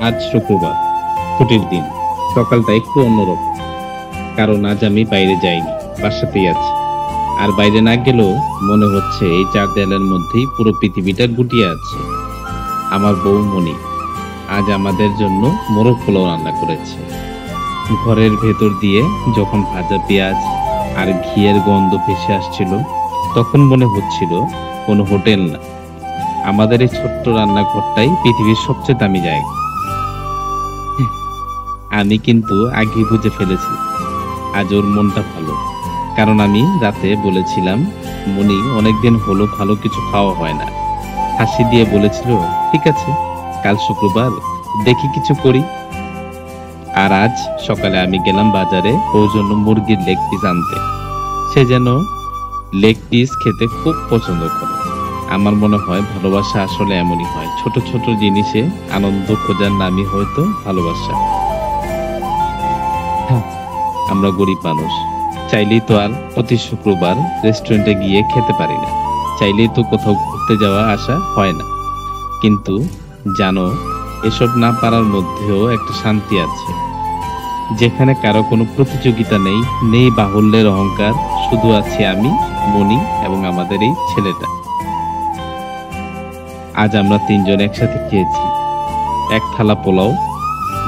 আজ শুক্রবার, ছুটির দিন। সকালটা একটু অন্যরকম। কারণ আজ আমি বাইরে যাইনি, বাসাতেই আছি। আর বাইরে না গেলেও মনে হচ্ছে এই চার দেয়ালের মধ্যেই পুরো পৃথিবীটা গুটিয়ে আছে। আমার বউ মনি আজ আমাদের জন্য মোরগ পোলাও রান্না করেছে। ঘরের ভেতর দিয়ে যখন ভাজা পেঁয়াজ আর ঘিয়ের গন্ধ ভেসে আসছিল, তখন মনে হচ্ছিল কোনো হোটেল না, আমাদের এই ছোট্ট রান্নাঘরটাই পৃথিবীর সবচেয়ে দামি জায়গা। আমি কিন্তু আগেই বুঝে ফেলেছি আজ ওর মনটা ভালো। কারণ আমি রাতে বলেছিলাম, মনি অনেকদিন হলো ভালো কিছু খাওয়া হয় না। হাসি দিয়ে বলেছিল, ঠিক আছে, কাল শুক্রবার, দেখি কিছু করি। আর আজ সকালে আমি গেলাম বাজারে ওর জন্য মুরগির লেগ পিস আনতে। সে যেন লেগ পিস খেতে খুব পছন্দ করে। আমার মনে হয় ভালোবাসা আসলে এমনই হয়, ছোট ছোট জিনিসে আনন্দ খোঁজার নামই হয়তো ভালোবাসা। হ্যাঁ, আমরা গরিব মানুষ, চাইলেই তো আর প্রতি শুক্রবার রেস্টুরেন্টে গিয়ে খেতে পারি না, চাইলেই তো কোথাও ঘুরতে যাওয়া আসা হয় না। কিন্তু জানো, এসব না পারার মধ্যেও একটা শান্তি আছে, যেখানে কারো কোনো প্রতিযোগিতা নেই, নেই বাহুল্যের অহংকার, শুধু আছি আমি, মনি এবং আমাদের এই ছেলেটা। আজ আমরা তিনজন একসাথে খেয়েছি, এক থালা পোলাও,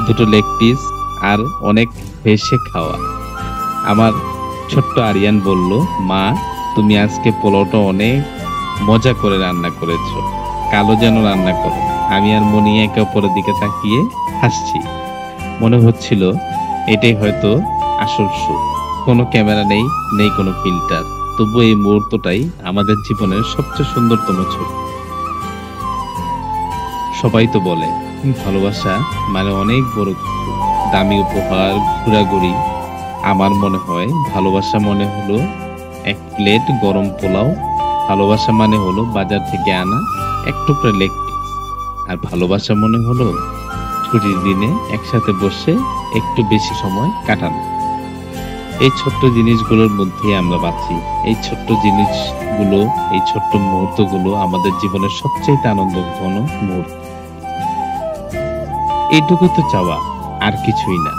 দুটো লেগ পিস আর অনেক হেসে খাওয়া। আমার ছোট্ট আরিয়ান বলল, মা, তুমি আজকে পোলাওটা অনেক মজা করে রান্না করেছো, কালো যেন রান্না করো। আমি আর মনি একে অপরের দিকে তাকিয়ে হাসছি। মনে হচ্ছিল এটাই হয়তো আসল সুখ। কোনো ক্যামেরা নেই, নেই কোনো ফিল্টার, তবু এই মুহূর্তটাই আমাদের জীবনের সবচেয়ে সুন্দরতম ছবি। সবাই তো বলে ভালোবাসা মানে অনেক বড় কিছু, দামি উপহার, ঘোরাঘুরি। আমার মনে হয় ভালোবাসা মনে হলো এক প্লেট গরম পোলাও। ভালোবাসা মানে হলো বাজার থেকে আনা এক টুকরা লেগ পিস। আর ভালোবাসা মনে হলো ছুটির দিনে একসাথে বসে একটু বেশি সময় কাটানো। এই ছোট্ট জিনিসগুলোর মধ্যে আমরা বাঁচি। এই ছোট্ট জিনিসগুলো, এই ছোট্ট মুহূর্তগুলো আমাদের জীবনের সবচেয়ে আনন্দঘন মুহূর্ত। এইটুকু তো চাওয়া, আর কিছুই না।